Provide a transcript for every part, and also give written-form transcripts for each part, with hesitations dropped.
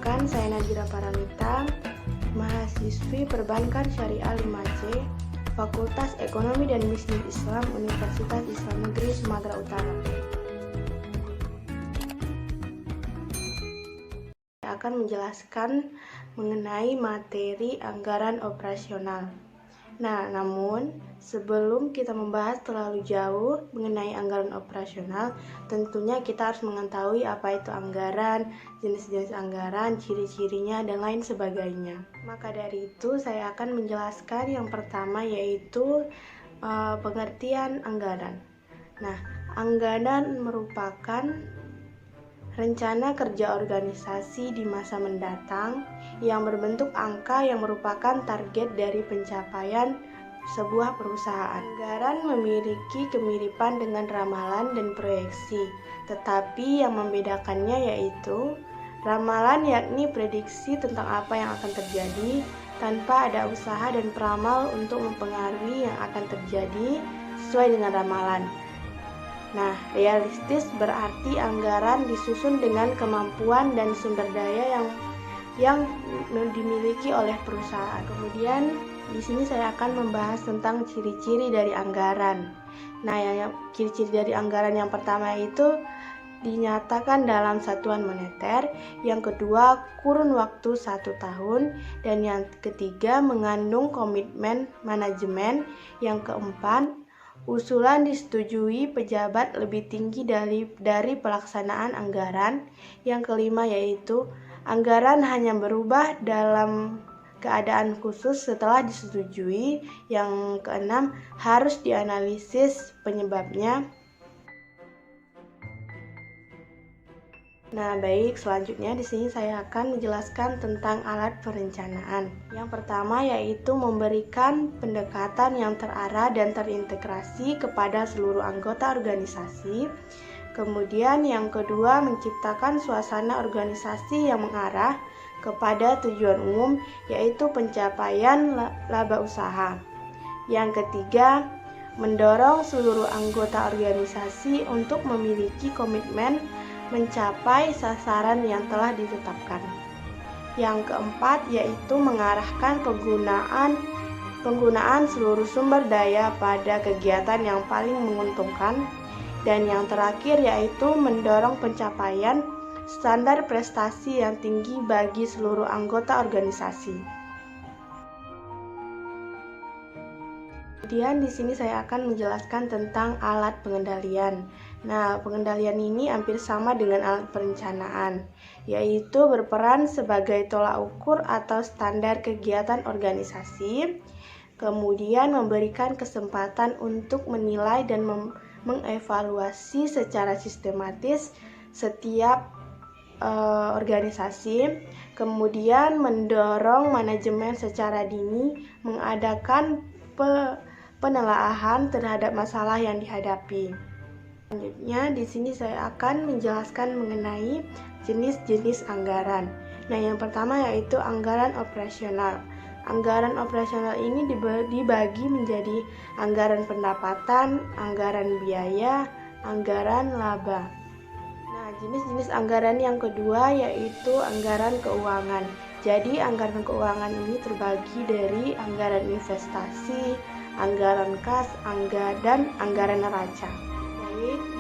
Perkenalkan, saya Nadira Paramita, mahasiswi Perbankan Syariah 5C, Fakultas Ekonomi dan Bisnis Islam, Universitas Islam Negeri Sumatera Utara. Saya akan menjelaskan mengenai materi anggaran operasional. Namun sebelum kita membahas terlalu jauh mengenai anggaran operasional, tentunya kita harus mengetahui apa itu anggaran, jenis-jenis anggaran, ciri-cirinya, dan lain sebagainya. Maka dari itu saya akan menjelaskan yang pertama, yaitu pengertian anggaran. Anggaran merupakan rencana kerja organisasi di masa mendatang yang berbentuk angka yang merupakan target dari pencapaian sebuah perusahaan. Anggaran memiliki kemiripan dengan ramalan dan proyeksi, tetapi yang membedakannya yaitu ramalan yakni prediksi tentang apa yang akan terjadi tanpa ada usaha dan peramal untuk mempengaruhi yang akan terjadi sesuai dengan ramalan. Realistis berarti anggaran disusun dengan kemampuan dan sumber daya yang dimiliki oleh perusahaan. Kemudian di sini saya akan membahas tentang ciri-ciri dari anggaran. Ciri-ciri dari anggaran yang pertama itu dinyatakan dalam satuan moneter, yang kedua kurun waktu 1 tahun, dan yang ketiga mengandung komitmen manajemen, yang keempat usulan disetujui pejabat lebih tinggi dari pelaksanaan anggaran. Yang kelima yaitu anggaran hanya berubah dalam keadaan khusus setelah disetujui. Yang keenam harus dianalisis penyebabnya. Selanjutnya di sini saya akan menjelaskan tentang alat perencanaan. Yang pertama yaitu memberikan pendekatan yang terarah dan terintegrasi kepada seluruh anggota organisasi. Kemudian yang kedua, menciptakan suasana organisasi yang mengarah kepada tujuan umum, yaitu pencapaian laba usaha. Yang ketiga, mendorong seluruh anggota organisasi untuk memiliki komitmen mencapai sasaran yang telah ditetapkan. Yang keempat yaitu mengarahkan penggunaan seluruh sumber daya pada kegiatan yang paling menguntungkan. Dan yang terakhir yaitu mendorong pencapaian standar prestasi yang tinggi bagi seluruh anggota organisasi. Kemudian di sini saya akan menjelaskan tentang alat pengendalian. Pengendalian ini hampir sama dengan alat perencanaan, yaitu berperan sebagai tolak ukur atau standar kegiatan organisasi, kemudian memberikan kesempatan untuk menilai dan mengevaluasi secara sistematis setiap organisasi, kemudian mendorong manajemen secara dini mengadakan penelaahan terhadap masalah yang dihadapi. Selanjutnya di sini saya akan menjelaskan mengenai jenis-jenis anggaran. Yang pertama yaitu anggaran operasional. Anggaran operasional ini dibagi menjadi anggaran pendapatan, anggaran biaya, anggaran laba. Jenis-jenis anggaran yang kedua yaitu anggaran keuangan. Jadi anggaran keuangan ini terbagi dari anggaran investasi, anggaran kas, dan anggaran neraca.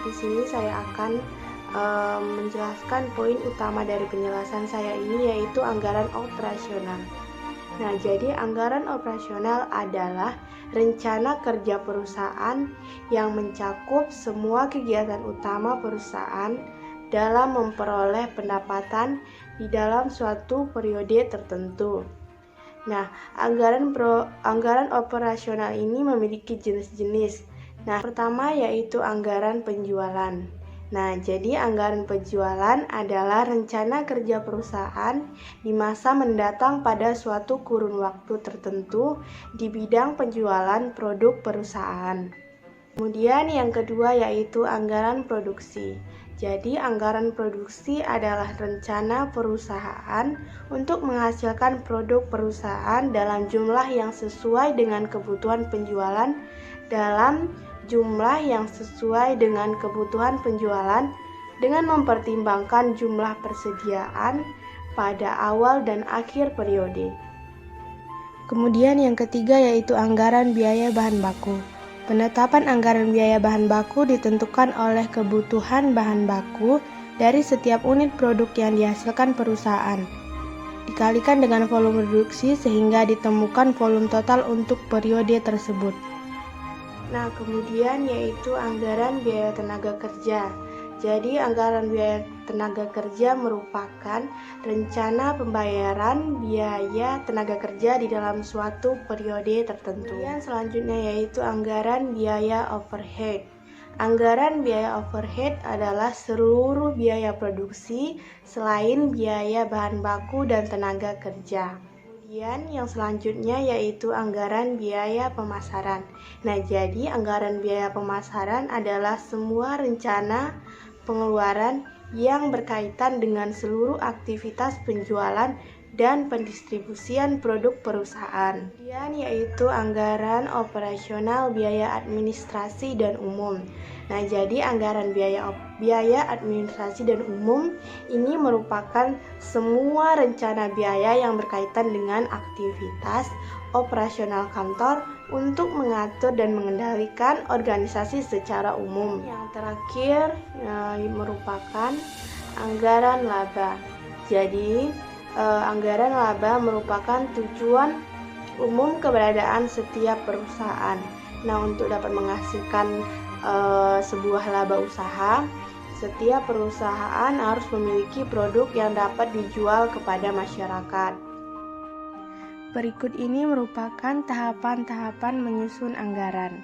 Di sini saya akan menjelaskan poin utama dari penjelasan saya ini, yaitu anggaran operasional. Jadi anggaran operasional adalah rencana kerja perusahaan yang mencakup semua kegiatan utama perusahaan dalam memperoleh pendapatan di dalam suatu periode tertentu. Anggaran operasional ini memiliki jenis-jenis. Pertama yaitu anggaran penjualan. Jadi anggaran penjualan adalah rencana kerja perusahaan di masa mendatang pada suatu kurun waktu tertentu di bidang penjualan produk perusahaan. Kemudian yang kedua yaitu anggaran produksi. Jadi anggaran produksi adalah rencana perusahaan untuk menghasilkan produk perusahaan dalam jumlah yang sesuai dengan kebutuhan penjualan dengan mempertimbangkan jumlah persediaan, pada awal dan akhir periode. Kemudian yang ketiga yaitu anggaran biaya bahan baku. Penetapan anggaran biaya bahan baku ditentukan oleh kebutuhan bahan baku dari setiap unit produk yang dihasilkan perusahaan, dikalikan dengan volume produksi sehingga ditemukan volume total untuk periode tersebut. Nah, kemudian yaitu anggaran biaya tenaga kerja. Jadi, anggaran biaya tenaga kerja merupakan rencana pembayaran biaya tenaga kerja di dalam suatu periode tertentu. Kemudian selanjutnya yaitu anggaran biaya overhead. Anggaran biaya overhead adalah seluruh biaya produksi selain biaya bahan baku dan tenaga kerja. Kemudian yang selanjutnya yaitu anggaran biaya pemasaran. Nah, jadi anggaran biaya pemasaran adalah semua rencana pengeluaran yang berkaitan dengan seluruh aktivitas penjualan dan pendistribusian produk perusahaan. Kemudian yaitu anggaran operasional biaya administrasi dan umum. Nah, jadi anggaran biaya administrasi dan umum ini merupakan semua rencana biaya yang berkaitan dengan aktivitas operasional kantor untuk mengatur dan mengendalikan organisasi secara umum. Yang terakhir merupakan anggaran laba. Jadi, anggaran laba merupakan tujuan umum keberadaan setiap perusahaan. Nah, untuk dapat menghasilkan sebuah laba usaha, setiap perusahaan harus memiliki produk yang dapat dijual kepada masyarakat. Berikut ini merupakan tahapan-tahapan menyusun anggaran.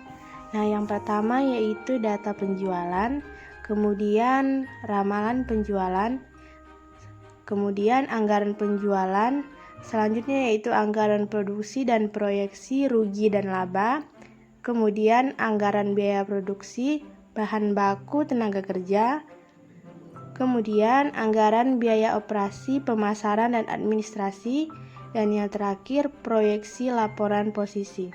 Nah, yang pertama yaitu data penjualan, kemudian ramalan penjualan, kemudian anggaran penjualan, selanjutnya yaitu anggaran produksi dan proyeksi rugi dan laba, kemudian anggaran biaya produksi, bahan baku, tenaga kerja, kemudian anggaran biaya operasi, pemasaran dan administrasi, dan yang terakhir proyeksi laporan posisi.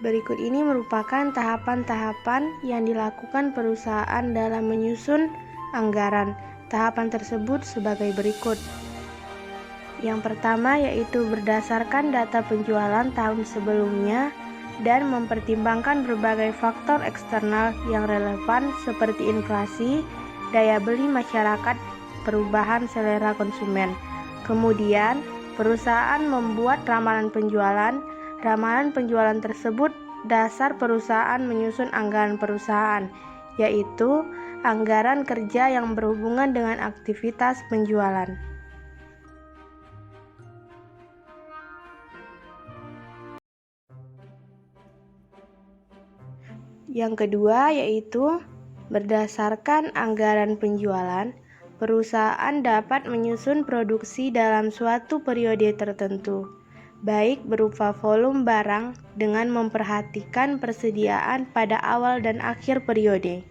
Berikut ini merupakan tahapan-tahapan yang dilakukan perusahaan dalam menyusun anggaran. Tahapan tersebut sebagai berikut. Yang pertama yaitu berdasarkan data penjualan tahun sebelumnya dan mempertimbangkan berbagai faktor eksternal yang relevan seperti inflasi, daya beli masyarakat, perubahan selera konsumen. Kemudian, perusahaan membuat ramalan penjualan. Ramalan penjualan tersebut dasar perusahaan menyusun anggaran perusahaan, yaitu anggaran kerja yang berhubungan dengan aktivitas penjualan. Yang kedua yaitu berdasarkan anggaran penjualan, perusahaan dapat menyusun produksi dalam suatu periode tertentu, baik berupa volume barang dengan memperhatikan persediaan pada awal dan akhir periode.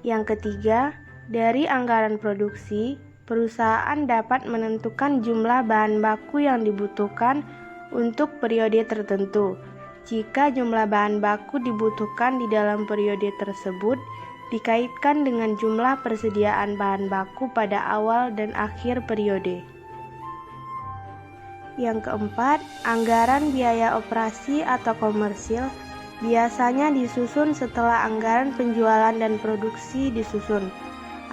Yang ketiga, dari anggaran produksi, perusahaan dapat menentukan jumlah bahan baku yang dibutuhkan untuk periode tertentu. Jika jumlah bahan baku dibutuhkan di dalam periode tersebut dikaitkan dengan jumlah persediaan bahan baku pada awal dan akhir periode. Yang keempat, anggaran biaya operasi atau komersil biasanya disusun setelah anggaran penjualan dan produksi disusun.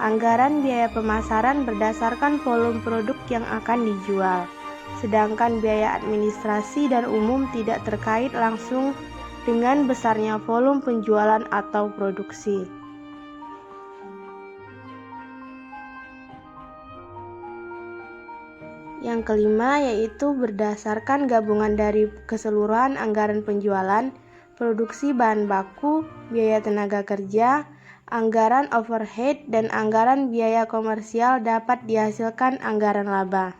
Anggaran biaya pemasaran berdasarkan volume produk yang akan dijual, sedangkan biaya administrasi dan umum tidak terkait langsung dengan besarnya volume penjualan atau produksi. Yang kelima yaitu berdasarkan gabungan dari keseluruhan anggaran penjualan, produksi bahan baku, biaya tenaga kerja, anggaran overhead, dan anggaran biaya komersial dapat dihasilkan anggaran laba.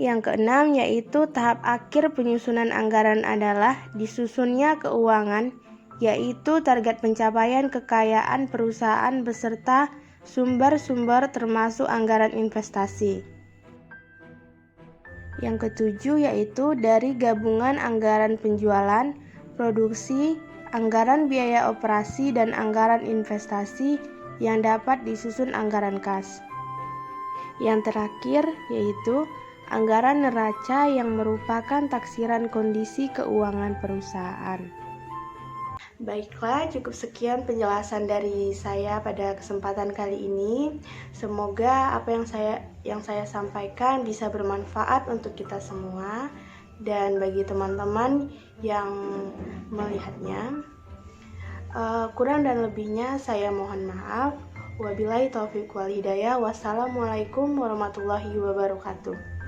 Yang keenam yaitu tahap akhir penyusunan anggaran adalah disusunnya keuangan yaitu target pencapaian kekayaan perusahaan beserta sumber-sumber termasuk anggaran investasi. Yang ketujuh yaitu dari gabungan anggaran penjualan, produksi, anggaran biaya operasi, dan anggaran investasi yang dapat disusun anggaran kas. Yang terakhir yaitu anggaran neraca yang merupakan taksiran kondisi keuangan perusahaan. Baiklah, cukup sekian penjelasan dari saya pada kesempatan kali ini. Semoga apa yang saya sampaikan bisa bermanfaat untuk kita semua dan bagi teman-teman yang melihatnya. Kurang dan lebihnya saya mohon maaf. Wabillahi taufiq wal hidayah. Wassalamualaikum warahmatullahi wabarakatuh.